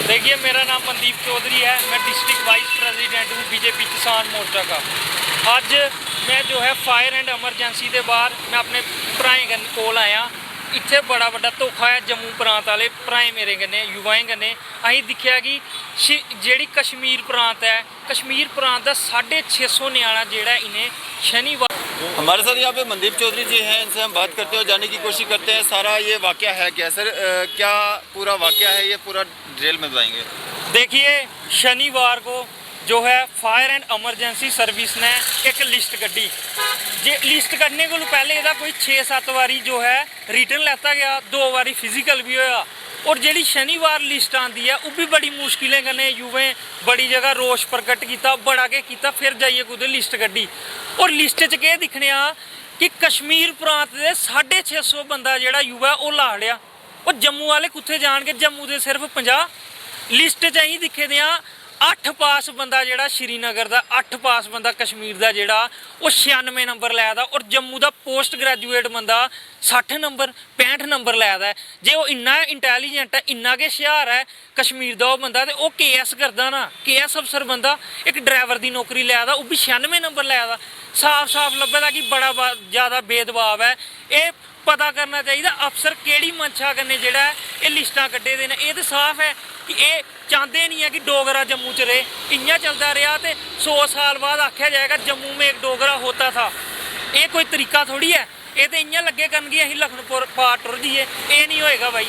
देखिए, मेरा नाम मनदीप चौधरी है। मैं डिस्ट्रिक्ट वाइस प्रेसिडेंट हूँ बीजेपी किसान मोर्चा का। ਅੱਜ मैं जो है फायर एंड एमरजेंसी के बाहर मैं अपने भराएं कोल आया। इत्थे बड़ा बड़ा धोखा है जम्मू प्रांत वाले भराएं मेरे कन्नै युवाएं कन्नै। असीं दिक्खेआ कि जेह्ड़ी कश्मीर प्रांत है, कश्मीर प्रांत का 650 न्याणा जेह्ड़ा इन्हें शनिवार। हमारे साथ यहाँ पे मनदीप चौधरी जी हैं, इनसे हम बात करते हैं और जानने की कोशिश करते हैं सारा ये वाकया है क्या सर, क्या पूरा वाकया है, ये पूरा डिटेल में बताएंगे। देखिए, शनिवार को जो है फायर एंड एमरजेंसी सर्विस ने एक लिस्ट कड्डी। जे लिस्ट कड्डने को पहले ਇਹਦਾ कोई 6-7 वारी जो है रिटर्न लैता गया, 2 वारी फिजिकल भी होया। और जी शनिवार लिस्ट आती है वह भी बड़ी मुश्किलें कन्नै युवें बड़ी जगह रोष प्रकट किया, बड़ा के किया, फिर जाइए कुछ लिस्ट कड्डी। और लिस्ट च केह् दिक्खने कि कश्मीर प्रांत के 650 बंदा जोड़ा युवा वो ला लिया। और जम्मू वाले कुत्थे जाणगे, जम्मू के सिर्फ 50। लिस्ट च असीं दिक्खे दे 8 पास बंदा जोड़ा श्रीनगर का, 8 पास बंदा कश्मीर का जोड़ा वो 96 नंबर लैदा। और जम्मू का पोस्ट ग्रैजुएट बंदा 60 नंबर 65 नंबर लैदा है। जे वो इन्ना इंटैलीजेंट है, इन्ना के हुशियार है कश्मीर का वो बंदा, तो वह KS करदा ना, KS अफसर बंदा एक ड्राइवर की नौकरी लैदा, वो भी 96 नंबर लैदा। साफ साफ लब्भदा कि बड़ा ज़्यादा भेदभाव है। ये पता करना चाहिए अफसर केड़ी मंशा कन्नै जेड़ा ये लिस्टां कड्ढे दे ने। ये तो साफ है कि ये चाहते नहीं है कि डोगरा जम्मू च रहे। इयां चलता रहा तो 100 साल बाद आख्या जाएगा जम्मू में एक डोगरा होता था। ये कोई तरीका थोड़ी है। ये तो इयां लगे करनगे असीं लखनपुर पार टुर जाइए, ये नहीं होएगा भाई।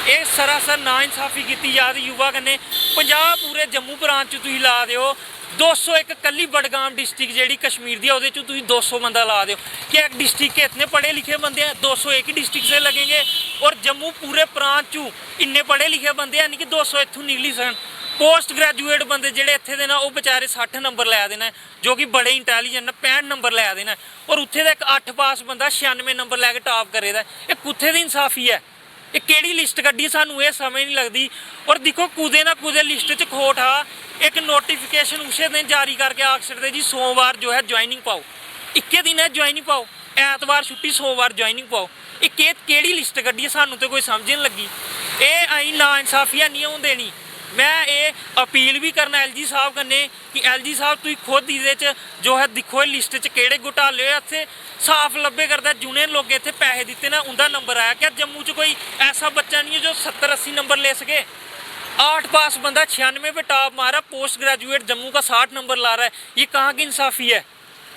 ये सरासर ना इंसाफी की जा रही युवा कन्नै। 50 पूरे जम्मू प्रांत च तुसीं ला दिओ, 201 कल्ली बडगाम डिस्ट्रिक्ट जी कश्मीर दी उहदे च तुसीं 200 बंदा ला दो। क्या एक डिस्ट्रिक्ट के इतने पढ़े लिखे बंदे हैं? 201 ही डिस्ट्रिक्ट से लगेंगे। और जम्मू पूरे प्रांत चू इन्ने पढ़े लिखे बंदे हैं नहीं कि 200 इत्थों निकली सन। पोस्ट ग्रैजुएट बंदे जेह्ड़े इत्थे दे ना वो बेचारे 60 नंबर लै देना, जो कि बड़े इंटैलीजेंट ने 65 नंबर लै देना। और उत्थे दा एक 8 पास बंदा 96 नंबर लैके टॉप करे दा। ये कुत्थे दी इंसाफी है? ये केड़ी लिस्ट कड्डी, सानू ये समझ नहीं लगती। और देखो कुदे ना कुदे लिस्ट च खोट हा। एक नोटिफिकेशन उसे दिन जारी करके आख सकते जी सोमवार जो है ज्वाइनिंग पाओ, 21 दिन है ज्वाइनिंग पाओ, ऐतवार छुट्टी सोमवार ज्वाइनिंग पाओ। ये केड़ी लिस्ट कड्डी है, सानू तो कोई समझ नहीं लगी। ये अं ना इंसाफी नहीं होन देनी। मैं ये अपील भी करना LG साहब कन्नै कि LG साहब तुम खुद ये जो है दिखो लिस्ट च केड़े घोटाले होए। इत्थे साफ लब्भे करता जिन्हें लोग इत्थे पैसे दिते ना उनका नंबर आया। क्या जम्मू च कोई ऐसा बच्चा नहीं है जो 70-80 नंबर ले सके? 8 पास बंदा 96 पे टॉप मारा, पोस्ट ग्रेजुएट जम्मू का 60 नंबर ला रहा है। ये कहाँ की इंसाफी है?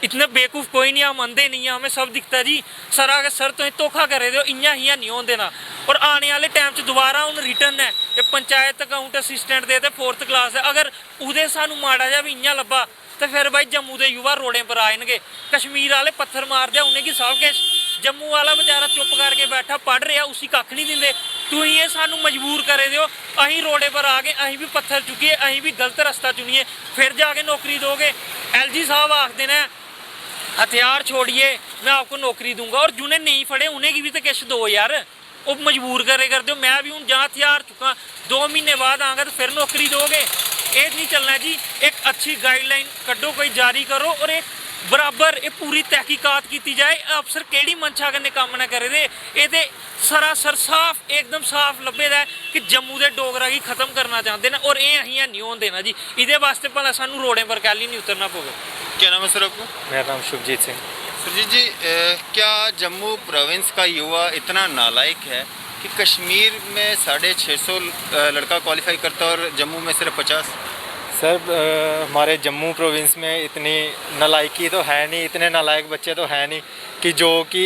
इतने बेवकूफ़ कोई नहीं, हम अंधे नहीं है, हमें सब दिखता जी। सर सर तो धोखा करे दो, इयां ही नहीं होने देना। और आने वाले टाइम च दोबारा हूँ रिटर्न है ये पंचायत अकाउंट असिस्टेंट दे 4th क्लास है। अगर उहदे सानू माड़ा जा भी इयां लब्भा तो फिर भाई जम्मू के युवा रोडें पर आएंगे। कश्मीर वाले पत्थर मार दिया उन्हें की सब किश। जम्मू वाला बेचारा चुप करके बैठा पढ़ रहा, उसी कख नहीं दिंदे। तुम ये सानू मजबूर करे दो, अं रोडे पर आ गए, अं भी पत्थर चुकीए, अं भी गलत रास्ता चुनिए, फिर जाके नौकरी दोगे। LG साहब आखते हैं हथियार छोड़िए मैं आपको नौकरी दूंगा। और जिन्हें नहीं फड़े उन्हें भी तो किश दो यार, वो मजबूर करे कर दो। मैं भी हूँ जहाँ हथियार चुका 2 महीने बाद आऊँगा तो फिर नौकरी दोगे। ये नहीं चलना जी। एक अच्छी गाइडलाइन कड्डो, कोई जारी करो और एक बराबर ये पूरी तहकीकात की जाए। अफसर केड़ी मंशा कन्नै कम्म ना करे दे। ये सरासर साफ एकदम साफ लब्भेदा है कि जम्मू के डोगरा की खत्म करना चाहते हैं। और ये अहीं नहीं होन देना जी। ये वास्ते भला सानू रोडें पर कैली नहीं उतरना पवे। क्या नाम है सर आपको? मेरा नाम शुभजीत सिंह। सुरजीत जी, क्या जम्मू प्रोविंस का युवा इतना नालायक है कि कश्मीर में 650 लड़का क्वालिफाई करता है और जम्मू में सिर्फ 50? सर हमारे जम्मू प्रोविंस में इतनी नालायकी तो है नहीं, इतने नालायक बच्चे तो है नहीं कि जो कि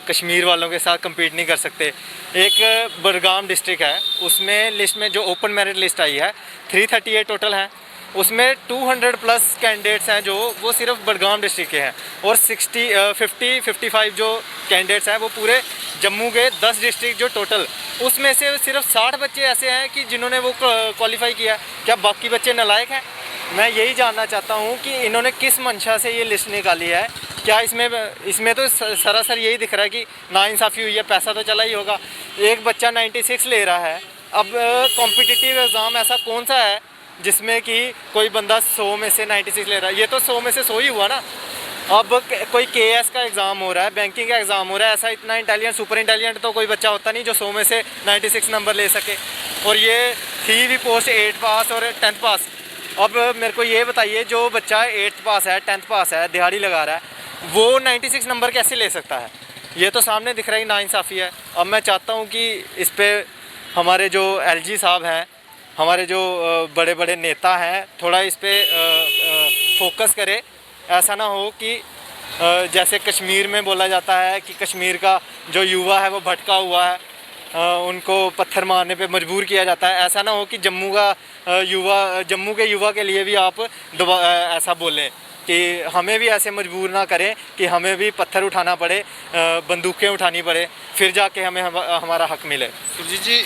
कश्मीर वालों के साथ compete नहीं कर सकते। एक बडगाम डिस्ट्रिक्ट है, उसमें लिस्ट में जो ओपन मेरिट लिस्ट आई है 338 टोटल हैं, उसमें 200+ कैंडिडेट्स हैं जो वो सिर्फ बडगाम डिस्ट्रिक्ट के हैं। और 55 जो कैंडिडेट्स हैं वो पूरे जम्मू के 10 डिस्ट्रिक्ट जो टोटल, उसमें से सिर्फ 60 बच्चे ऐसे हैं कि जिन्होंने वो क्वालिफाई किया। क्या बाकी बच्चे नालायक हैं? मैं यही जानना चाहता हूँ कि इन्होंने किस मंशा से ये लिस्ट निकाली है। क्या इसमें तो सरासर यही दिख रहा है कि नाइंसाफ़ी हुई है, पैसा तो चला ही होगा। एक बच्चा 96 ले रहा है। अब कॉम्पिटिटिव एग्ज़ाम ऐसा कौन सा है जिसमें कि कोई बंदा 100 में से 96 ले रहा है? ये तो 100 में से 100 ही हुआ ना। अब कोई KS का एग्ज़ाम हो रहा है, बैंकिंग का एग्ज़ाम हो रहा है, ऐसा इतना इंटेलिजेंट सुपर इंटेलिजेंट तो कोई बच्चा होता नहीं जो 100 में से 96 नंबर ले सके। और ये थी भी पोस्ट 8 पास और 10th पास। अब मेरे को ये बताइए, जो बच्चा 8th पास है, 10th पास है, दिहाड़ी लगा रहा है, वो 96 नंबर कैसे ले सकता है? ये तो सामने दिख रहा है नाइंसाफ़ी है। अब मैं चाहता हूँ कि इस पर हमारे जो LG साहब हैं, हमारे जो बड़े बड़े नेता हैं, थोड़ा इस पर फोकस करें। ऐसा ना हो कि जैसे कश्मीर में बोला जाता है कि कश्मीर का जो युवा है वो भटका हुआ है, उनको पत्थर मारने पे मजबूर किया जाता है। ऐसा ना हो कि जम्मू के युवा के लिए भी आप ऐसा बोलें कि हमें भी ऐसे मजबूर ना करें कि हमें भी पत्थर उठाना पड़े, बंदूकें उठानी पड़े, फिर जाके हमें हमारा हक मिले। सुरजीत जी,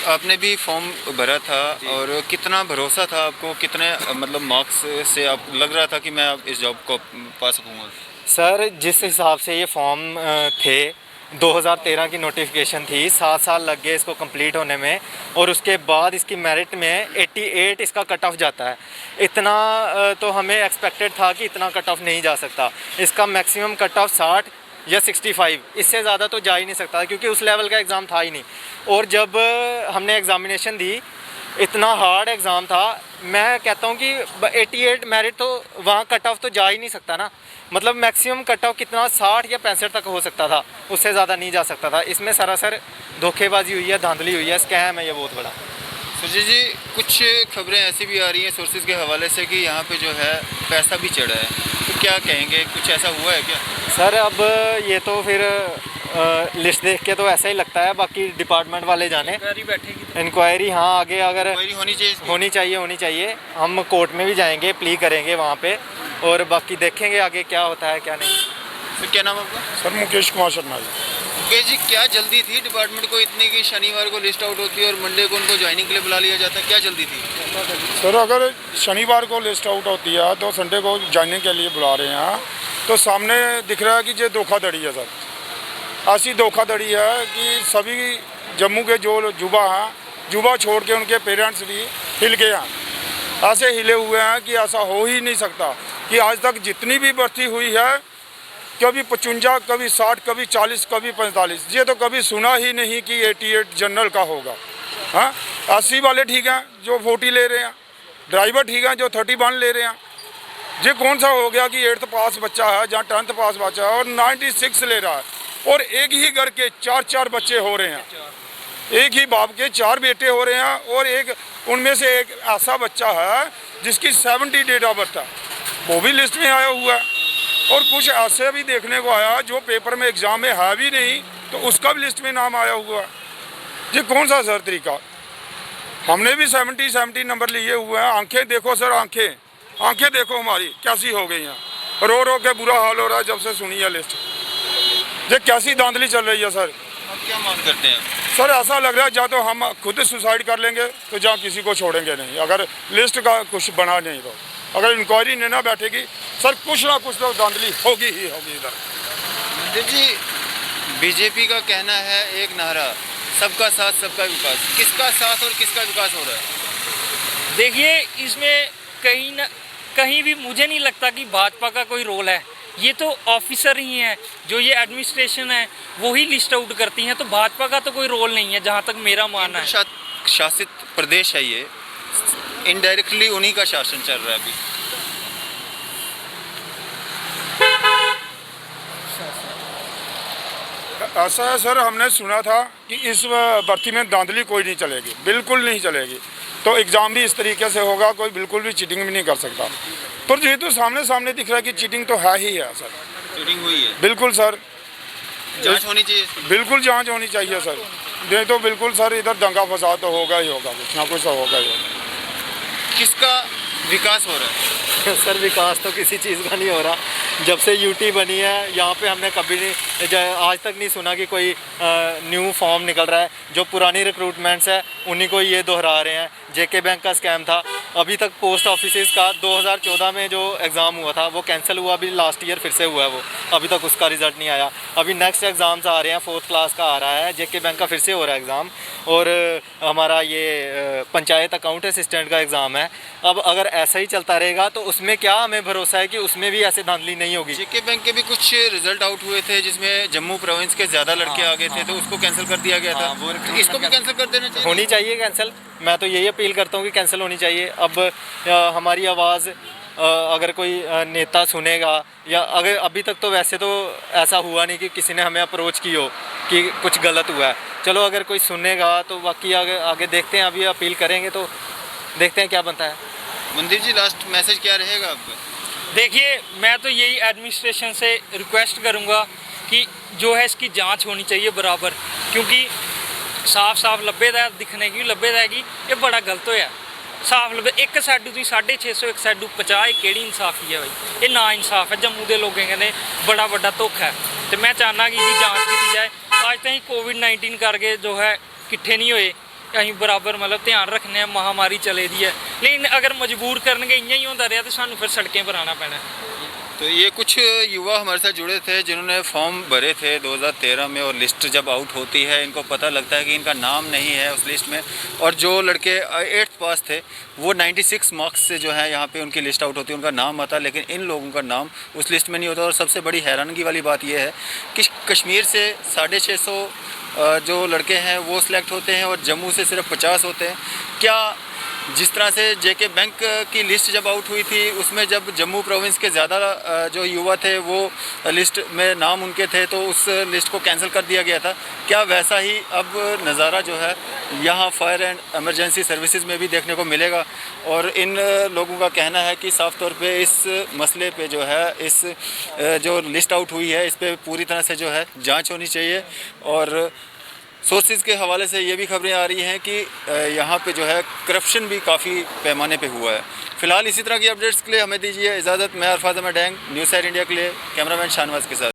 आपने भी फॉर्म भरा था और कितना भरोसा था आपको, कितने मतलब मार्क्स से आप लग रहा था कि मैं इस जॉब को पा सकूँगा? सर, जिस हिसाब से ये फॉर्म थे, 2013 की नोटिफिकेशन थी, 7 साल लग गए इसको कंप्लीट होने में, और उसके बाद इसकी मेरिट में 88 इसका कट ऑफ जाता है। इतना तो हमें एक्सपेक्टेड था कि इतना कट ऑफ नहीं जा सकता। इसका मैक्सिमम कट ऑफ 60 या 65, इससे ज़्यादा तो जा ही नहीं सकता, क्योंकि उस लेवल का एग्ज़ाम था ही नहीं। और जब हमने एग्ज़ामिनेशन दी, इतना हार्ड एग्ज़ाम था। मैं कहता हूँ कि 88 मेरिट तो वहाँ कट ऑफ तो जा ही नहीं सकता ना। मतलब मैक्सिमम कट ऑफ कितना, 60 या 65 तक हो सकता था, उससे ज़्यादा नहीं जा सकता था। इसमें सरासर धोखेबाजी हुई है, धांधली हुई है, स्कैम है ये बहुत बड़ा। सुरजीत जी, कुछ खबरें ऐसी भी आ रही हैं सोर्सेज के हवाले से कि यहाँ पे जो है पैसा भी चढ़ा है, तो क्या कहेंगे, कुछ ऐसा हुआ है क्या? सर, अब ये तो फिर लिस्ट देख के तो ऐसा ही लगता है, बाकी डिपार्टमेंट वाले जाने। इंक्वायरी, हाँ, आगे अगर होनी चाहिए। हम कोर्ट में भी जाएंगे, प्ली करेंगे वहाँ पे, और बाकी देखेंगे आगे क्या होता है क्या नहीं। तो क्या नाम आपका? सर, मुकेश कुमार शर्मा जी। मुकेश जी, क्या जल्दी थी डिपार्टमेंट को इतनी कि शनिवार को लिस्ट आउट होती है और मंडे को उनको ज्वाइनिंग के लिए बुला लिया जाता है? क्या जल्दी थी? सर, अगर शनिवार को लिस्ट आउट होती है तो संडे को ज्वाइनिंग के लिए बुला रहे हैं, तो सामने दिख रहा है कि ये धोखाधड़ी है। सर, ऐसी धोखाधड़ी है कि सभी जम्मू के जो युवा हैं, युवा छोड़ के उनके पेरेंट्स भी हिल गए हैं। ऐसे हिले हुए हैं कि ऐसा हो ही नहीं सकता कि आज तक जितनी भी भर्ती हुई है, कभी 55, कभी 60, कभी 40, कभी 45, ये तो कभी सुना ही नहीं कि 88 जनरल का होगा। हाँ, 80 वाले ठीक हैं जो 40 ले रहे हैं, ड्राइवर ठीक हैं जो 31 ले रहे हैं। ये कौन सा हो गया कि 8th पास बच्चा है जहाँ 10th पास बच्चा है और 96 ले रहा है, और एक ही घर के 4-4 बच्चे हो रहे हैं, एक ही बाप के 4 बेटे हो रहे हैं, और एक उनमें से एक ऐसा बच्चा है जिसकी 70 डेट ऑफ बर्थ है, वो भी लिस्ट में आया हुआ है। और कुछ ऐसे भी देखने को आया जो पेपर में एग्ज़ाम में है भी नहीं, तो उसका भी लिस्ट में नाम आया हुआ है। ये कौन सा सर तरीका? हमने भी 70 नंबर लिए हुए हैं। आंखें देखो सर, आंखें देखो हमारी कैसी हो गई हैं, रो रो के बुरा हाल हो रहा है जब से सुनी है लिस्ट। ये कैसी धांधली चल रही है सर। आप क्या मांग करते हैं? सर, ऐसा लग रहा है या तो हम खुद सुसाइड कर लेंगे, तो जहाँ किसी को छोड़ेंगे नहीं, अगर लिस्ट का कुछ बना नहीं तो। अगर इंक्वायरी नहीं ना बैठेगी सर, कुछ ना कुछ तो धांधली होगी ही होगी इधर। मंदिर जी, बीजेपी का कहना है एक नारा, सबका साथ सबका विकास। किसका साथ और किसका विकास हो रहा है? देखिए, इसमें कहीं भी मुझे नहीं लगता कि भाजपा का कोई रोल है। ये तो ऑफिसर ही हैं, जो ये एडमिनिस्ट्रेशन है वही लिस्ट आउट करती हैं, तो भाजपा का तो कोई रोल नहीं है जहाँ तक मेरा मानना है। शासित प्रदेश है ये, इनडायरेक्टली उन्हीं का शासन चल रहा है अभी। ऐसा है सर, हमने सुना था कि इस भर्ती में धांधली कोई नहीं चलेगी, बिल्कुल नहीं चलेगी, तो एग्ज़ाम भी इस तरीके से होगा, कोई बिल्कुल भी चीटिंग भी नहीं कर सकता। तो जेहेतु सामने दिख रहा है कि चीटिंग तो है ही है सर। चीटिंग हुई है? बिल्कुल सर, जांच होनी चाहिए। बिल्कुल जांच होनी चाहिए सर। नहीं तो बिल्कुल सर इधर दंगा फसाद तो होगा ही होगा, कुछ ना कुछ तो होगा ही होगा। किसका विकास हो रहा है? सर, विकास तो किसी चीज़ का नहीं हो रहा। जब से यूटी बनी है यहाँ पे हमने कभी नहीं, आज तक नहीं सुना कि कोई न्यू फॉर्म निकल रहा है। जो पुरानी रिक्रूटमेंट्स है उन्हीं को ये दोहरा रहे हैं। जेके बैंक का स्कैम था, अभी तक पोस्ट ऑफिसेज का 2014 में जो एग्ज़ाम हुआ था वो कैंसिल हुआ, अभी लास्ट ईयर फिर से हुआ है वो, अभी तक उसका रिज़ल्ट नहीं आया। अभी नेक्स्ट एग्ज़ाम्स आ रहे हैं, 4th क्लास का आ रहा है, जेके बैंक का फिर से हो रहा है एग्ज़ाम, और हमारा ये पंचायत अकाउंट असिस्टेंट का एग्ज़ाम है। अब अगर ऐसा ही चलता रहेगा तो उसमें क्या हमें भरोसा है कि उसमें भी ऐसे धांधली नहीं होगी। जेके बैंक के भी कुछ रिजल्ट आउट हुए थे जिसमें जम्मू प्रोविंस के ज़्यादा लड़के आ गए थे, तो उसको कैंसिल कर दिया गया था। तो इसको भी कैंसिल कर देना चाहिए। होनी चाहिए कैंसिल, मैं तो यही अपील करता हूँ कि कैंसिल होनी चाहिए। अब हमारी आवाज़ अगर कोई नेता सुनेगा, या अगर अभी तक तो वैसे तो ऐसा हुआ नहीं कि किसी ने हमें अप्रोच की हो कि कुछ गलत हुआ है, चलो अगर कोई सुनेगा तो बाकी आगे आगे देखते हैं, अभी अपील करेंगे तो देखते हैं क्या बनता है। मंदिर जी, लास्ट मैसेज क्या रहेगा आपका? देखिए, मैं तो यही एडमिनिस्ट्रेशन से रिक्वेस्ट करूंगा कि जो है इसकी जांच होनी चाहिए बराबर, क्योंकि साफ साफ लब्भेदा दिखने की लब्भेदा है कि ये बड़ा गलत होया। साफ लब्भे एक साइडू तुम 650, एक साइडू 50, केड़ी इंसाफी है भाई, ये ना इंसाफ है। जम्मू के लोगों कहते बड़ा बड़ा धोखा है, तो मैं चाहना कि इसकी जाँच की जाए। अज तक कोविड-19 करके जो है किट्ठे नहीं होए, अं बराबर मतलब ध्यान रखने, महामारी चले दी है, लेकिन अगर मजबूर करनगे इं ही होता रहा तो सानू फिर सड़कें पर आना पैना। तो ये कुछ युवा हमारे साथ जुड़े थे जिन्होंने फॉर्म भरे थे 2013 में, और लिस्ट जब आउट होती है इनको पता लगता है कि इनका नाम नहीं है उस लिस्ट में, और जो लड़के 8th पास थे वो 96 मार्क्स से जो है यहाँ पे उनकी लिस्ट आउट होती है, उनका नाम आता, लेकिन इन लोगों का नाम उस लिस्ट में नहीं होता। और सबसे बड़ी हैरानगी वाली बात यह है कि कश्मीर से 650 जो लड़के हैं वो सिलेक्ट होते हैं और जम्मू से सिर्फ 50 होते हैं। क्या जिस तरह से जेके बैंक की लिस्ट जब आउट हुई थी उसमें जब जम्मू प्रोविंस के ज़्यादा जो युवा थे वो लिस्ट में नाम उनके थे तो उस लिस्ट को कैंसिल कर दिया गया था, क्या वैसा ही अब नज़ारा जो है यहाँ फायर एंड एमरजेंसी सर्विसेज में भी देखने को मिलेगा? और इन लोगों का कहना है कि साफ़ तौर पे इस मसले पे जो है, इस जो लिस्ट आउट हुई है इस पर पूरी तरह से जो है जाँच होनी चाहिए। और सोर्सेज के हवाले से ये भी खबरें आ रही हैं कि यहाँ पे जो है करप्शन भी काफ़ी पैमाने पे हुआ है। फ़िलहाल इसी तरह की अपडेट्स के लिए हमें दीजिए इजाज़त। मैं अरफाज अहमद डैंग, न्यूज़ 8 इंडिया के लिए कैमरामैन शाहनवाज के साथ।